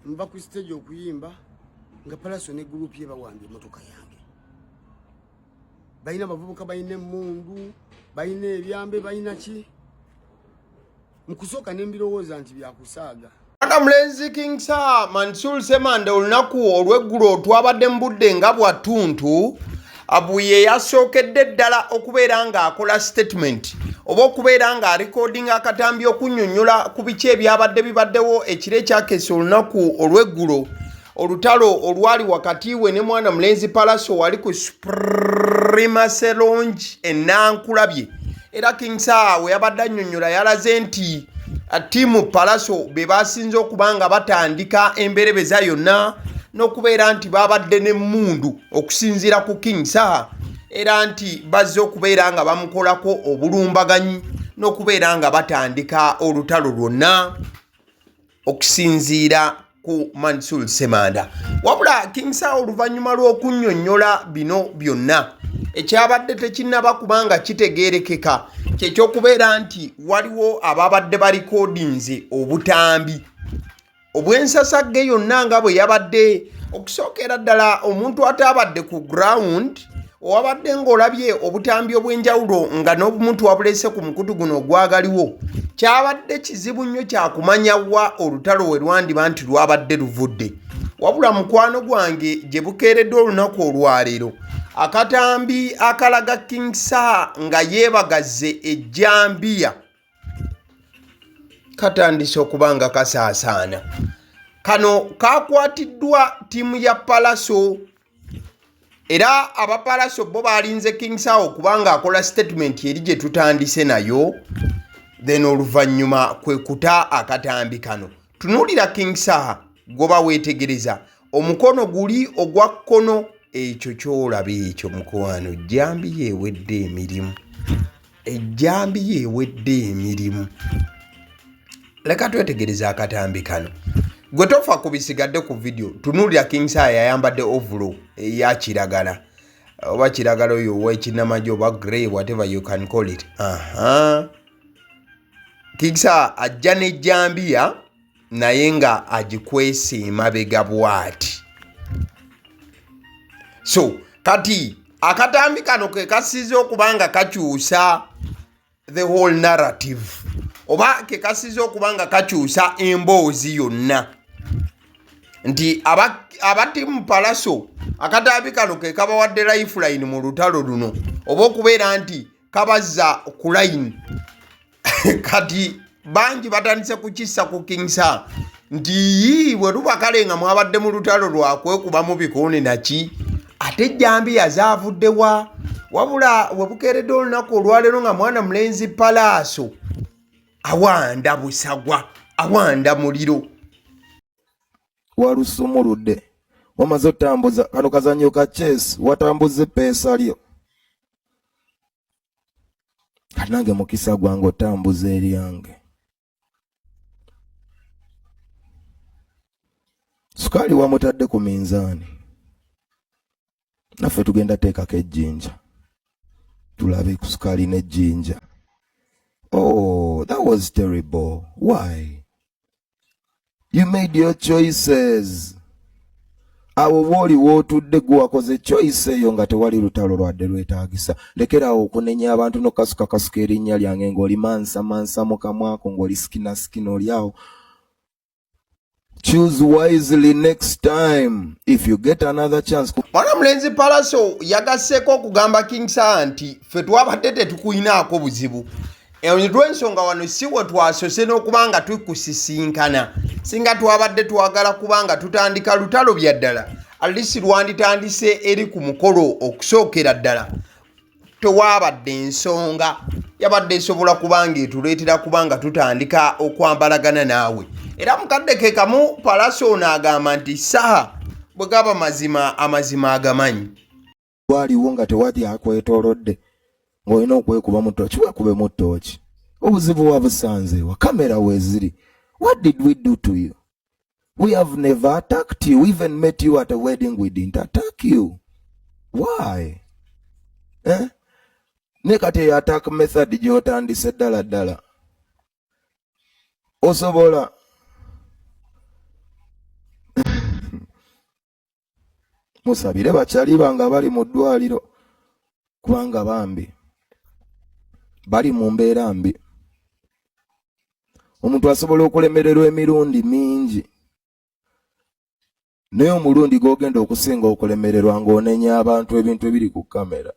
mba ku stage okuyimba nga Pallaso ne group ye bawambye motoka yange. Bayina bavubuka bayine mundu, bayine ebyambe bayina ki. Mukusoka nembirowoza nti byakusaaga. Mulenzi King Saha Mansul Semanda olunaku olw'eggulo twabadde mu budde nga bwa ttuntu abuye yasookedde ddala okubeera ng'akola statement oba okubeera ng'arekodinga akatambi okunnyonnyola ku biki ebyabadde bibaddewo ekiro ekyakeesa olunaku olw'eggulo olutalo olwali wakati we ne mwana mulenzi Pallaso wali ku Supremacy Lounge Enankulabye. Era King Saha we yabadde annyonnyola yalaze nti tiimu Pallaso be basinze okuba nga batandika emberebeza yonna n'okubeera nti babadde n'emmundu okusinziira ku King Saha era nti bazze okubeera nga bamukolako obulumbaganyi n'okubeera nga batandika olutalo lwonna okusinziira ku Mansul Semanda. Wabula King Saha oluvannyuma lw'okunnyonnyola bino byonna ekyabadde tekinnaba kubanga kitegeerekeka kyekyokubeera nti waliwo ababadde balikodinze obutambi obw'ensasagge yonna nga bwe yabadde okusookera ddala omuntu atabadde ku ground owabadde ng'olabye obutambi obw'enjawulo nga n'obumuntu wabuleese ku mukutu guno ogwagaliwo kyabadde kizibu nnyo kyakumanyawa olutalo we lwandiba nti lwabadde luvudde. Wabula mukwano gwange gye bukeeredde olunaku olwaleero akatambi akalaga King Saha nga yeebagazze ejjambiya katandise okuba nga kasaasaana. Kano kakwatiddwa ttiimu ya Pallaso era aba Pallaso bo balinze King Saha okubanga akola statement eri gye tutandise nayo then oluvannyuma kwe kuta akatambi kano. Tunuulira King Saha goba weetegereza omukono guli ogwa kkono ekyo kyolaba ekyo mukwano ejjambiya ewedde emirimu. Ejjambiya ewedde emirimu. Leka twetegereza akatambi kano. Gwe tofa ku bisigadde ku video tunuulira King Saha yayambadde ovulo eya kiragala oba kiragala oyo ow'ekinnamagye oba grey whatever you can call it. King Saha ajja n'ejjambiya naye nga agikwese emabega bw'ati. So kati akatambi kano ke kasize okubanga kakyusa the whole narrative oba ke kasize okubanga kakyusa emboozi yonna nti abatiimu Pallaso akatambi kano ke kabawadde lifeline mu lutalo luno oba okubeera nti kabazza ku line kati bangi batandise kukissa ku King Saha nti bwe luba kale nga mwabadde mu lutalo lwakwekubamu bikoone naki ate ejjambiya zaavuddewa. Wabula we bukeeredde olunaku olwaleero nga mwana mulenzi Pallaso Awanda busagwa Awanda Muliro walusumuludde wamaze otambuza kano kazanyo ka chess watambuze peesa lyo kati nange mukisa gwange otambuza eryange. Sukaali wamutadde ku minzaani naffe tugenda teekako ejjinja tulabe ku sukaali n'ejjinja. Oh, that was terrible. Why? You made your choices. Awo bwoli wootudde gwe wakoze choice eyo nga tewali lutalo lwadde lwetaagisa. Lekerawo okunenya abantu n'okasuka erinnya lyange ng'oli mansa mu kamwako ng'oli sikina oli awo. Choose wisely next time if you get another chance. Mwana mulenzi Pallaso yagasseeko okugamba King Saha nti ffe twabadde tetukuyinaako buzibu. Olw'ensonga wano si we twasose n'okubanga tukusisinkana singa twabadde twagala kubanga tutandika lutalo bya ddala alisi lwanditandise eri ku mukolo okusookera ddala tewabadde ensonga yabadde esobola kubanga etuleetera kubanga tutandika okwambalagana naawe. Era mukadde ke kamu Pallaso ono agamba nti Saha bwe gaba amazima agamanyi. Waliwo nga tewali akwetoolodde ng'olina okwekuba mu ttooki weekube mu ttooki. Obuzibu wabusanzeewa kamera weeziri. What did we do to you? We have never attacked you. We even met you at a wedding. We didn't attack you. Why? Ne kati attack method gy'otandise ddala osobola musabire bakyali banga bali mu ddwaliro kubanga bambi bali mu mbeera mbi. Omuntu asobola okulemererwa emirundi mingi naye omulundi gw'ogenda okusinga okulemererwa ng'onenya abantu ebintu ebiri ku kamera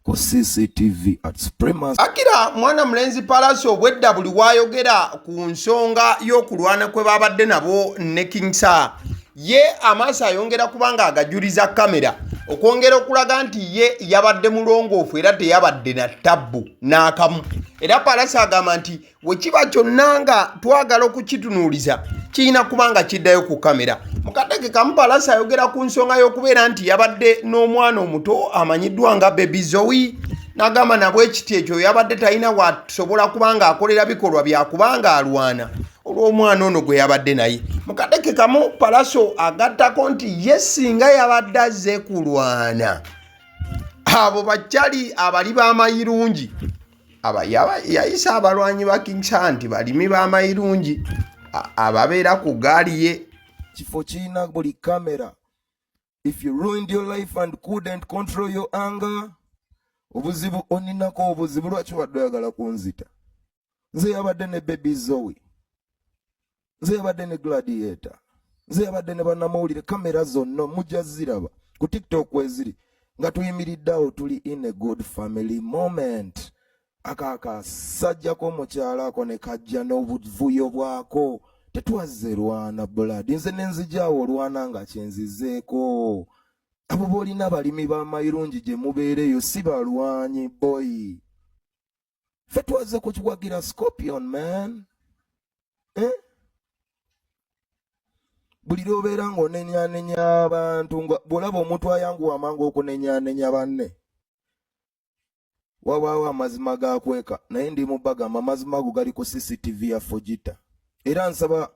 ku CCTV at Supremacy. Akira mwana mulenzi Pallaso obwedda buli wayogera ku nsonga y'okulwana kwe babadde nabo ne King Saha, ye amaaso ayongera kubanga agajuliza kamera okwongera okulaga nti ye yabadde mulongoofu era teyabadde na tabbu n'akamu. Era Pallaso agamba nti wekiba kyonna nga twagala okukitunuuliza kirina kubanga kiddayo ku kamera. Mukateke kamu Pallaso ayogera ku nsonga y'okubeera nti yabadde n'omwana omuto amanyiddwa nga Baby Zoe, n'agamba nabwe ekiti ekyo yabadde talina wasobola kubanga akolera bikolwa byakubanga alwana olw'omwana ono gwe yabadde naye. Mukateke kamu Pallaso agattako nti ye singa yabadde azze kulwana abo bakyali abali b'amayirungi yayisa abalwanyi ba King Saha nti balimi b'amayirungi ababeera ku gaali ye. Kifo kirina buli kamera. If you ruined your life and couldn't control your anger, obuzibu oninako obuzibu lwaki wadde oyagala kunzita. Nze yabadde ne Baby Zoe, nze yabadde ne Gladiator, nze yabadde ne bannamawulire. Kamera zonna mujja ziraba ku TikTok weziri nga tuyimiriddeawo tuli in a good family moment. Akakasajjako omukyala ako ne kajja n'obuvuyo bwako. Tetuwazze lwana blood. Nze nenzijaawo olwana nga kyenzizeeko. Abo boolina balimi b'amayirungi gye mubeereyo si balwanyi boy. Ffe tuwazze kukiwagira Scorpion man. Buli lw'obeera ng'onenyanenya abantu bw'olaba omuntu ayanguwa amangu okunenyanenya banne. Wabaawo amazima gakweka naye ndi mubagamba amazima ago gali ku CCTV ya Fujita. Era nsaba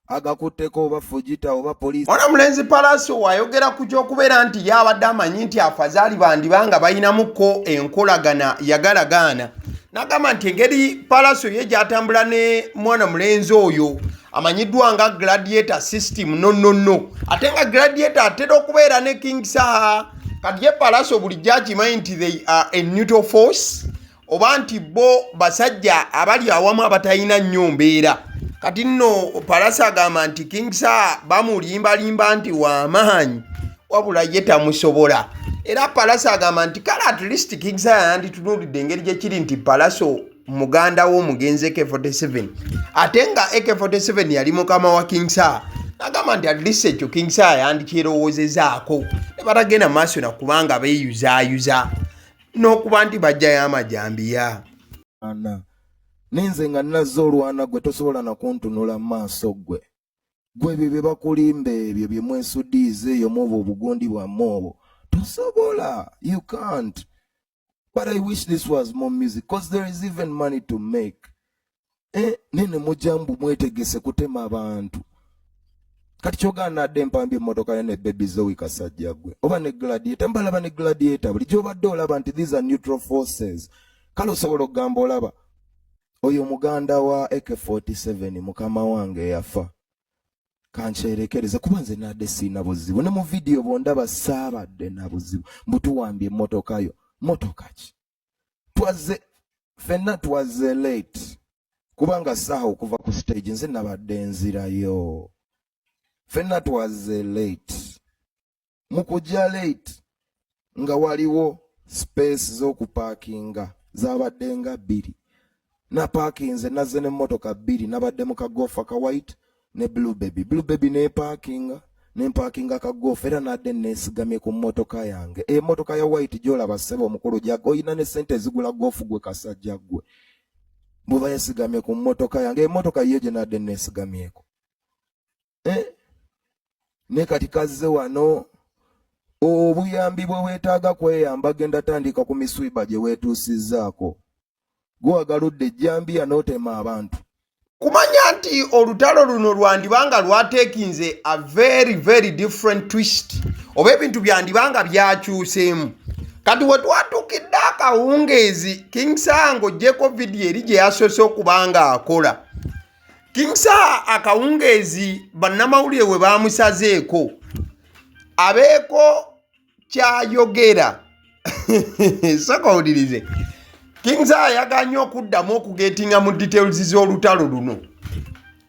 agakutteko oba Fujita oba poliisi. Mwana mulenzi Pallaso wayogera ku ky'okubeera nti yabadde amanyi nti afazaali bandibanga bayinamukko enkolagana yagalagaana. N'agamba nti engeri Pallaso ye gy'atambula ne mwana mulenzi oyo amanyiddwa nga Gladiator system no. Ate nga Gladiator atera okubeera ne King Saha. Kati ye Pallaso bulijjo akimanyi nti they are a neutral force oba nti bo basajja abali awamu abatalina nnyo mbeera. Kati nno Pallaso agamba nti King Saha bamulimbalimba nti w'amaanyi wabula ye tamusobola. Era Pallaso agamba nti kale at least King Saha yanditunuulidde engeri gye kiri nti Pallaso muganda w'omugenzi AK47 ate nga AK47 yali mukama wa King Saha. N'agamba nti at least ekyo King Saha yandikirowoozezaako ne batagenda maaso na kubanga beeyuzaayuza n'okuba nti bajjayo amajjambiya. Nenze nga nazze olwana gwe tosobola nakuntunula mu maaso gwe. Gwe ebyo bye bakulimba ebyo bye mwesudiiza eyo muobo obugundi bwammwe obwo tosobola. You can't. But I wish this was more music because there is even money to make. Nene mujambu mwetegese kutema abantu. Kati kyogana adde mpambye emmotoka ne Baby Zoe kasajja gwe oba ne Gladiator. Mbalaba ne Gladiator buli gy'obadde olaba nti these are neutral forces. Kale osobola okugamba olaba oyo muganda wa AK47 mukama wange yafa. Kankyerekereze kuba nze nadde siina buzibu ne mu vidiyo bondaba saabadde na buzibu mbutuwambye emmotoka yo. Motoka ki? Fenna twaze late kubanga Saha okuva ku stage nze nabadde nzirayo. Fenna twaze late. Mukujja late nga waliwo space z'okuparkinga zabadde nga 2. Na parkinze nazze n'emmotoka 2 nabadde mu kagoofa ka white ne Blue Baby ne parkinga kagoofa era nadde neesigamye ku mmotoka yange. Emmotoka ya white gy'olaba ssebo omukulu gyago oyina ne ssente ezigula goofu gwe kasajja gwe. Buba yeesigamye ku mmotoka yange emmotoka ye gye nadde neesigamyeko. Ne kati kazze wano obuyambi bwe weetaaga kweyamba genda tandika ku miswiba gye weetuusizzaako. Gwagaludde Jjambiya n'otema abantu. Kumanya nti olutalo luno lwandibanga lwateekinze a very different twist oba ebintu byandibanga byakyuseemu. Kati we twatukidde akawungeezi King Saha ng'oggyeko vidiyo eri gye yasoose okubanga akola. King Saha akawungeezi bannamawulire we baamusazeeko abeeko kyayogera saka owulirize King Saha yaganye okuddamu okugetinga mu details z'olutalo luno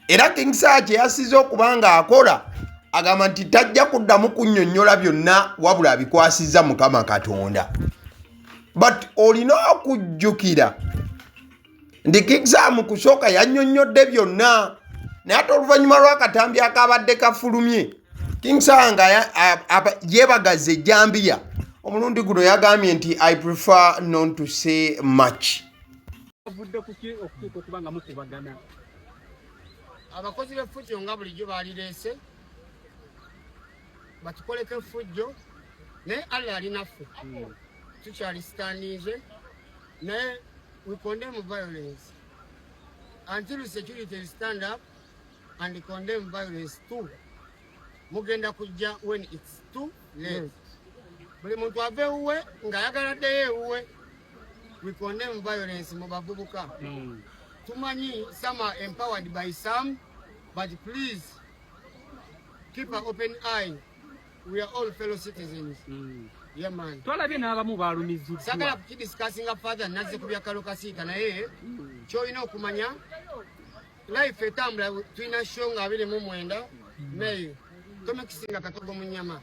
era King Saha kye yasize okuba nga akola agamba nti tajja kuddamu kunnyonnyola byonna wabula abikwasizza Mukama Katonda but olina okujjukira nti King Saha mu kusooka yannyonnyodde byonna naye ate oluvannyuma lw'akatambi akabadde kafulumye King Saha nga yeebagaza Jjambiya omulundi guno yagambye nti I prefer not to say much. Abakozi b'effujjo nga bulijjo baalireese batukoleko effujjo naye Allah alinaffe tukyalisitaniize naye we condemn violence until security stand up and condemn violence too. Mugenda kujja when it's too late. Buli muntu ave uwe nga ayagala ddeyo ewuwe. We condemn violence mu bavubuka. Tumanyi some are empowered by some, but please keep an open eye. We are all fellow citizens. Yeah, man. Sagala discussing further naze kubya kalo kasita naye kyolina okumanya life etambula tulina show nga 29 May tomekisinga katogo mu nyama.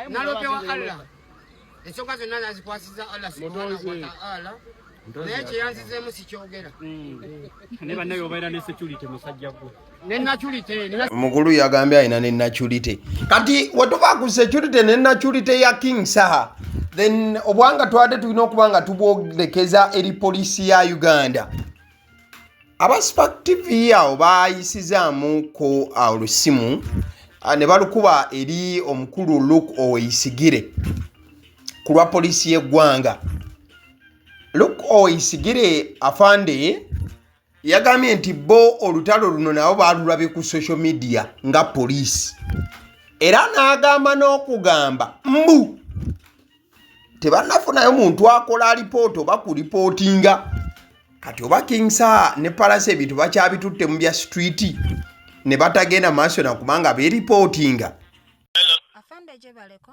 Nalopewa Allah. Ensonga zonna nazikwasiza Allah subhanahu wa ta'ala. Naye kyeyanzizemu sikyogera. Ne bannayo obeera ne security musajja gwe. Ne naturity. Mukulu yagambye alina ne naturity. Kati wetuva ku security ne naturity ya King Saha, then obwanga twadde tulina okuba nga tubwolekeza eri poliisi ya Uganda. Abaspark TV awo baayisizaamuko olusimu ne balukuba eri omukulu Luke Oweyisigire ku lwa poliisi y'eggwanga. Luke Oweyisigire afande yagambye nti bo olutalo luno nabo baalulabye ku social media nga poliisi era n'agamba n'okugamba mbu tebannafunayo muntu akola alipoota oba ku lipootinga kati oba King Saha ne Pallaso ebintu bakyabitutte mu bya street ne batagenda maaso na kubanga beeripootinga. Afande gye baleko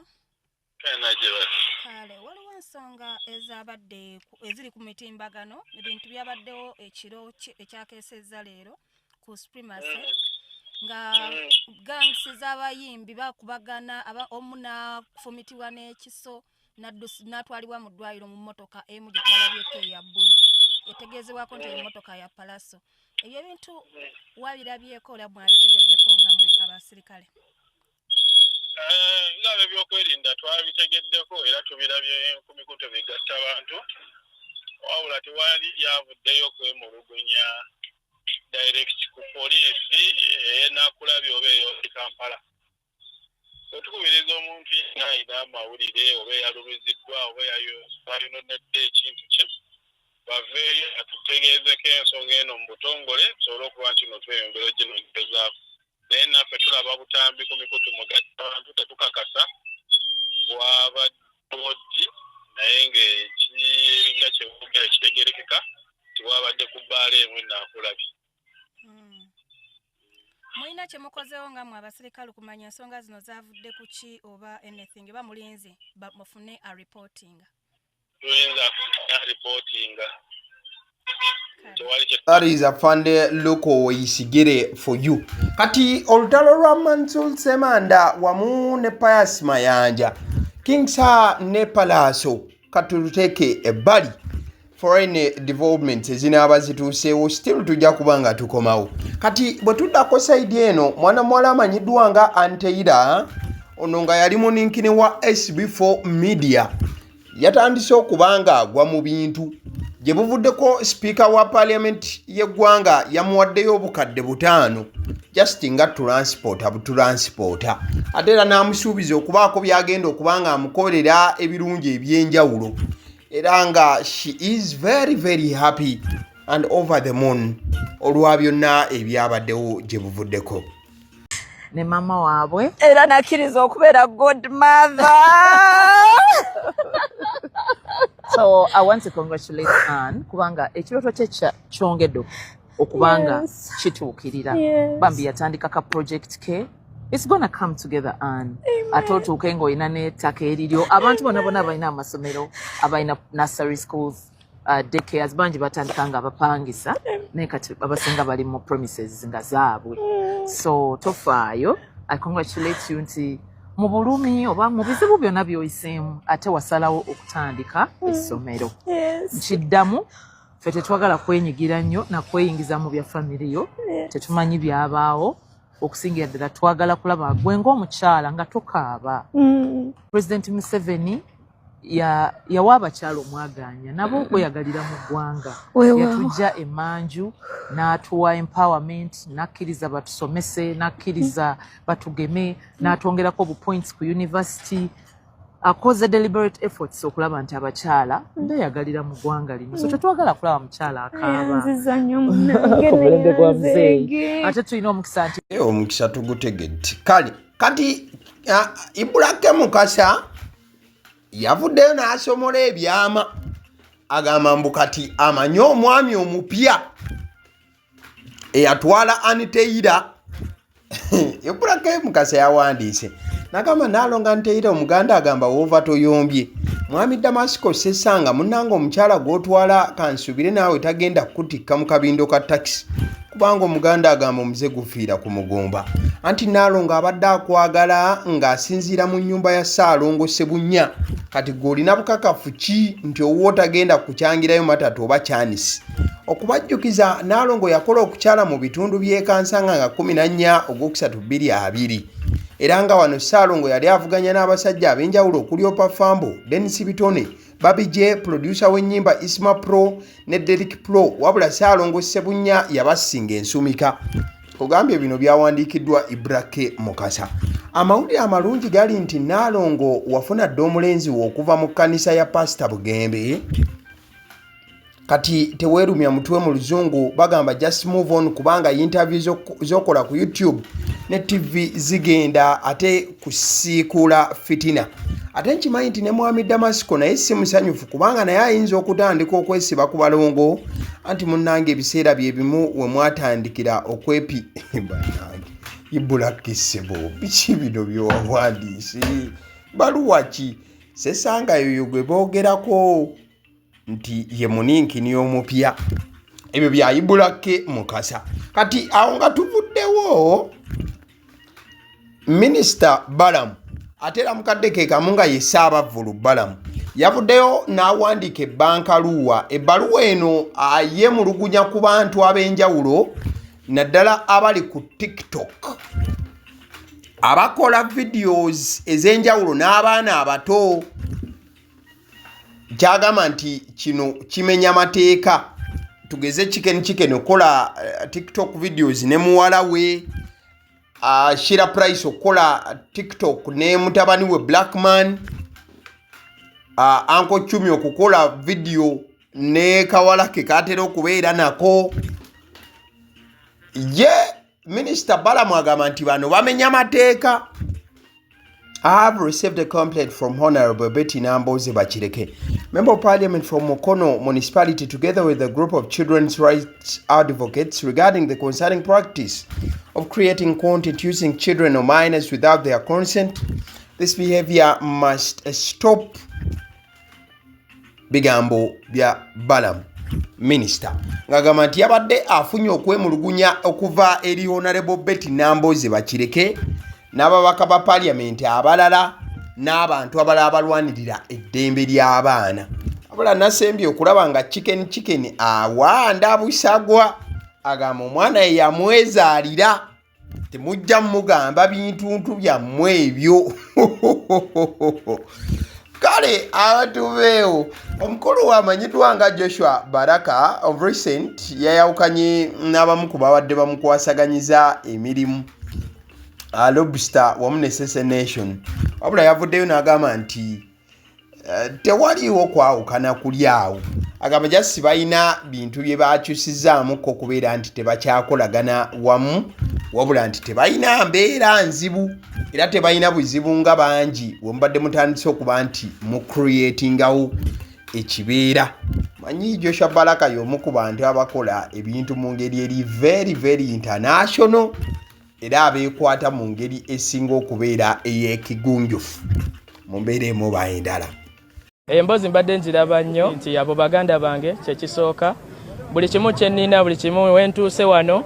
kale waliwo ensonga ezabadde eziri ku mitimbagano ebintu byabaddewo ekiro ekyakeesezza leero ku supremacy nga gangs z'abayimbi bakubagana omu nafumitibwa n'ekiso n'atwalibwa mu ddwaliro mu mmotoka emu gye twalabyeko eya bbulu etegeezebwako nti emmotoka ya Pallaso. Ebyo ebintu wabirabyeko ola mwabitegeddeko nga mmwe abasirikale? Nga ebyokwerinda twabitegeddeko era tubirabye ku mikutu bigatta abantu wabula tewali yavuddeyo kwemulugunya direct ku poliisi enakulabye oba eyo Kampala. Otukubiriza omuntu yenna alina amawulire oba eyalumiziddwa oba yayononedde ekintu kye baveeyo atutegeezeko ensonga eno mu butongole tusobole okuba nti no tweyongera oginoonyerezaako. Naye naffe tulaba butambi ku mikutu mugatta abantu tetukakasa bwabadde naye ng'ekiringa kyebogera kitegerekeka tiwabadde ku bbaala emu naakulabye. Mulina kye mukozeewo nga mmwe abasirikale okumanya ensonga zino zavudde ku ki oba anything oba mulinze mufune a reporting? Tuyinza kufuna reportinga. That is a Afande Luke Oweyisigire for you. Kati olutalo lwa Mansul Semanda wamu ne Pius Mayanja King Saha ne Pallaso katuluteke ebbali foreign development ezinaaba zituuseewo still tujja kuba nga tukomawo. Kati bwe tuddako side eno mwana muwala amanyiddwa nga Anteira ono nga yali muninkini wa SB4 media yatandise okuba nga agwa mu bintu gye buvuddeko speaker wa parliament y'eggwanga yamuwaddeyo obukadde 5 just nga transporta ate era n'amusuubiza okubaako byagenda okuba nga amukolera ebirungi ebyenjawulo era nga she is very very happy and over the moon olwa byonna ebyabaddewo gye buvuddeko. Ne mama waabwe era nakkiriza okubeera godmother. So I want to congratulate Anne kubanga ekirooto kye kyongedde okubanga kituukirira bambi yatandika ka project ke it's gonna come together and atotuuke ng'olina n'ettaka eriryo abantu bonna abalina amasomero abalina nursery schools daycares bangi batandika nga bapangisa naye kati abasinga bali mu premises nga zaabwe so tofaayo I congratulate you nti mu bulumi oba mu bizibu byonna by'oyiseemu ate wasalawo okutandika essomero nkiddamu ffe tetwagala kwenyigira nnyo nakweyingiza mu bya famiriyo tetumanyi byabaawo okusingira ddala twagala kulaba gwe ng'omukyala nga tokaaba President Museveni yawa abakyala omwaganya nabo okweyagalira mu ggwanga yatujja emanju n'atuwa empowerment n'akkiriza batusomese n'akkiriza batugeme n'atwongerako obupoints ku university akoze deliberate efforts okulaba nti abakyala beyagalira mu ggwanga lino so tetwagala kulaba mukyala akaaba omulembe gwa muzeeyi ate tulina omukisa nti omukisa tugutegedde kale kati Ibulake Mukasa yavuddeyo n'asomola ebyama agamba mbu kati amanye omwami omupya eyatwala Aniteira Ibulake Mukasa yawandiise nagamba naalonga Aniteira omuganda agamba woova toyombye mwami Damasco Sesanga munnanga omukyala gw'otwala kansubire naawe tagenda kukutikka mu kabindo ka taxi kubanga omuganda agamba omuze gufiira ku mugomba anti naalonga abadde akwagala ng'asinziira mu nnyumba ya Ssaalongo Sebunya kati gw'olina bukakafu ki nti owuwo tagenda kukyangirayo matatu oba kyanisi okubajjukiza naalongo yakola okukyala mu bitundu by'e Kansanga nga 14 Ogwokusatu 2020 era nga wano Ssaalongo yali avuganya n'abasajja ab'enjawulo okuli Opa Fambo, Dennis Bitone, Babi J, producer w'ennyimba Isma Pro ne Derek Pro wabula Ssaalongo Sebunya yabasinga ensumika ogambye bino byawandiikiddwa Ibulake Mukasa amawulire amalungi gali nti Naalongo wafuna dda omulenzi wo okuva mu kkanisa ya Pastor Bugembe kati teweerumya mutwe mu luzungu bagamba just move on kubanga interview zokola ku YouTube ne TV zigenda ate kusiikula fitina ate nkimanyi nti ne mwami Damasco naye si musanyufu kubanga naye ayinza okutandika okwesiba ku balongo anti munnange ebiseera bye bimu we mwatandikira okwepi banange Ibulake Sebo biki bino byowandiise baluwa ki Sesanga yoyo gwe boogerako nti ye muninkini omupya ebyo bya Ibulake Mukasa kati awo nga tuvuddewo Minister Balamu atera mukadde ke kamu nga ye Ssaabavvulu Balamu yavuddeyo n'awandiika ebbankaluwa ebbaluwa eno yemulugunya ku bantu ab'enjawulo naddala abali ku TikTok abakola videos ez'enjawulo n'abaana abato kyagamba nti kino kimenya mateeka tugeze chicken okola TikTok videos ne muwala we Shira Price okola TikTok ne mutabani we Blackman Uncle Chumi okukola video ne kawala ke katera okubeera nako ye Minister Balamu agamba nti bano bamenya mateeka I have received a complaint from Honorable Betty Namboze Bachireke, Member of Parliament from Mukono Municipality, together with a group of children's rights advocates regarding the concerning practice of creating content using children or minors without their consent. This behavior must stop. Bigambo bya Balamu Minister ngagamba nti yabadde afunye okwemulugunya okuva eri Honorable Betty Namboze Bachireke n'ababaka ba Parliament abalala n'abantu abalala abalwanirira eddembe ly'abaana abula nasembye okulaba nga chicken Awanda busagwa agamba omwana ye yamwezaalira temujja mugamba bintuntu byammwe ebyo kale abatubeewo omukulu wamanyiddwa nga Joshua Baraka of recent yayawukanye n'abamu ku babadde bamukwasaganyiza emirimu Lobster wamu ne Sese Nation wabula yavuddeyo n'agamba nti tewaliwo kwawukana kuli awo agamba jasi balina bintu bye bakyusizaamu ko kubeera nti tebakyakolagana wamu wabula nti tebalina mbeera nzibu era tebalina buzibu nga bangi bwe mubadde mutandise okuba nti mu creatingawo ekibeera manyi Joshua Baraka y'omu ku bantu abakola ebintu mu ngeri eri very very international era abeekwata mu ngeri esinga okubeera ey'ekigunjufu mu mbeera emu bayendala. Emboozi mbadde nziraba nnyo nti abo baganda bange kyekisooka buli kimu kye nnina buli kimu wentuuse wano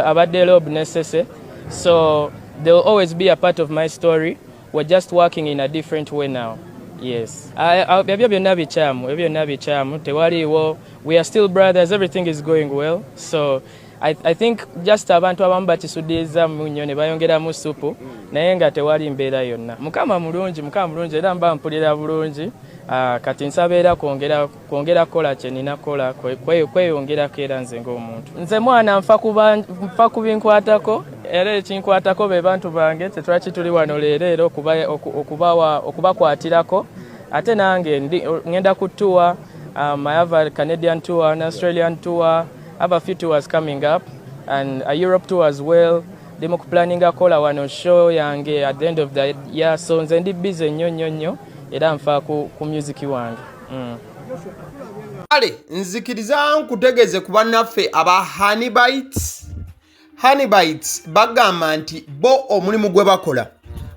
abadde Rob ne Sese, so they will always be a part of my story. We're just working in a different way now. Yes. Ebyo byonna bikyamu tewaliiwo. We are still brothers, everything is going well. So I think just abantu abamu bakisuddiza nnyo ne bayongeramu supu naye nga tewali mbeera yonna. Mukama mulungi era mba mpulira bulungi. Kati nsabeera kwongera kola kye nina kola kweyongerako era nze ng'omuntu. Nze mwana nfa kubinkwatako era ekinkwatako be bantu bange tetwaki tuli wano leero okubakwatirako ate nange ngenda ku tour. I have a Canadian tour, an Australian tour, I have a few tours coming up and a Europe tour as well. Ndimo planning akola wano show yange at the end of the year, so nze ndi busy nnyo era nfa ku music wange. Ale nzikiriza nkutegeze ku bannaffe aba Honey Bites bagamba nti bo omulimu gwe bakola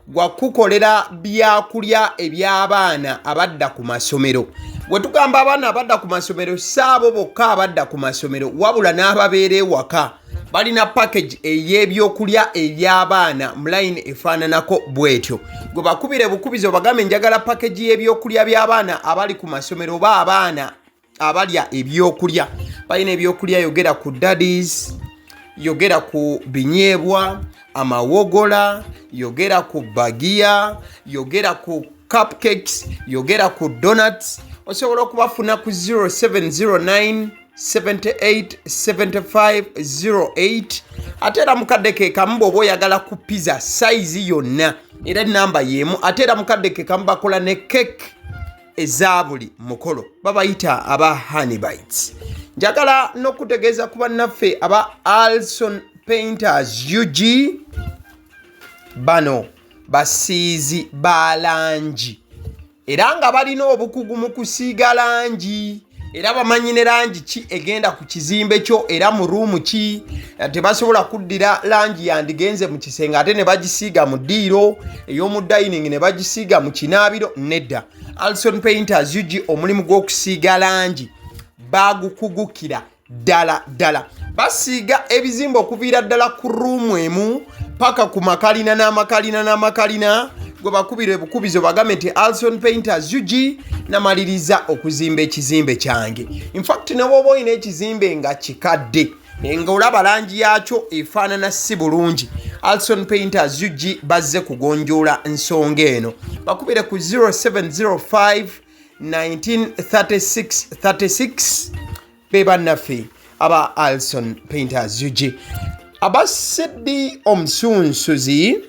gwa kukolera byakulya eby'abaana abadda ku masomero. Bwe tugamba abaana abadda ku masomero saabo bokka abadda ku masomero wabula n'ababeera ewaka balina package ey'ebyokulya eby'abaana mu line efaananako bwetyo. Gwe bakubire bukubizo bagambe njagala package y'ebyokulya by'abaana abali ku masomero oba abaana abalya ebyokulya. Balina ebyokulya yogera ku daddies, yogera ku binyeebwa, amawogola, yogera ku bagiya, yogera ku cupcakes, yogera ku donuts. Osobola okubafuna ku 0709 787508 ate era mukadde ke kamu bw'oba oyagala ku pizza size yonna era namba y'emu ate era mukadde ke kamu bakola ne cake eza buli mukolo babayita aba Honey Bites. Njagala n'okutegeeza ku bannaffe aba Alson Painters UG bano basiizi ba langi era nga balina obukugu mu kusiiga langi era bamanyi ne langi ki egenda ku kizimbe kyo era mu ruumu ki. Tebasobola kuddira langi yandigenze mu kisenge ate ne bagisiiga mu ddiiro ey'omu dining ne bagisiiga mu kinaabiro nedda. Alson Painters UG omulimu gw'okusiiga langi bagukugukira ddala. Basiiga ebizimbe okuviira ddala ku ruumu emu paka ku makalina n'amakalina gwe bakubira ebukubizo bagambe nti Alson Painters UG namaliriza okuzimba ekizimbe kyange. In fact ne bw'oba olina ekizimbe nga kikadde nga olaba langi yaakyo efaanana si bulungi, Alson Painters UG bazze kugonjoola ensonga eno. Bakubire ku 0705 193636 be bannaffe aba Alson Painters UG. Aba Seddi Omusunsuzi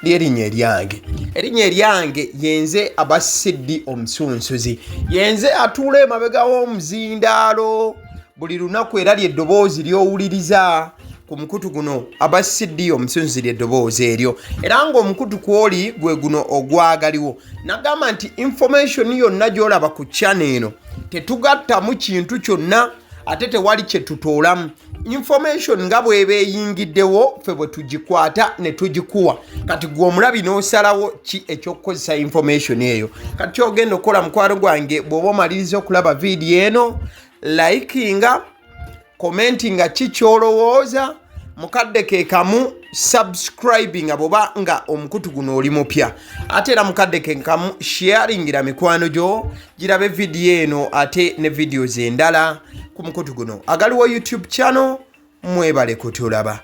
erinnya eryange yenze aba Seddi Omusunsuzi. Yenze atuula emabega w'omuzindaalo buli lunaku era ly'eddoboozi ly'owuliriza ku mukutu guno aba Seddi Omusunsuzi ly'eddoboozi eryo era ng'omukutu kwoli gwe guno ogwagaliwo. Nagamba nti information yonna gy'olaba ku channel eno tetugattamu kintu kyonna ate tewali kye tutoolamu. Information nga bw'eba eyingiddewo ffe bwe tugikwata ne tugikuwa. Kati gwe omulabi n'osalawo ki eky'okukozesa information eyo. Kati ky'ogenda okukola mukwano gwange bw'oba omaliriza okulaba vidiyo eno, likinga, commentinga ki ky'olowooza, mukadde ke kamu subscribinga bw'oba nga omukutu guno oli mupya. Ate era mukadde ke kamu sharingira mikwano gyo girabe vidiyo eno ate ne videos endala ku mukutu guno. Agaliwo YouTube channel mwebale kutulaba.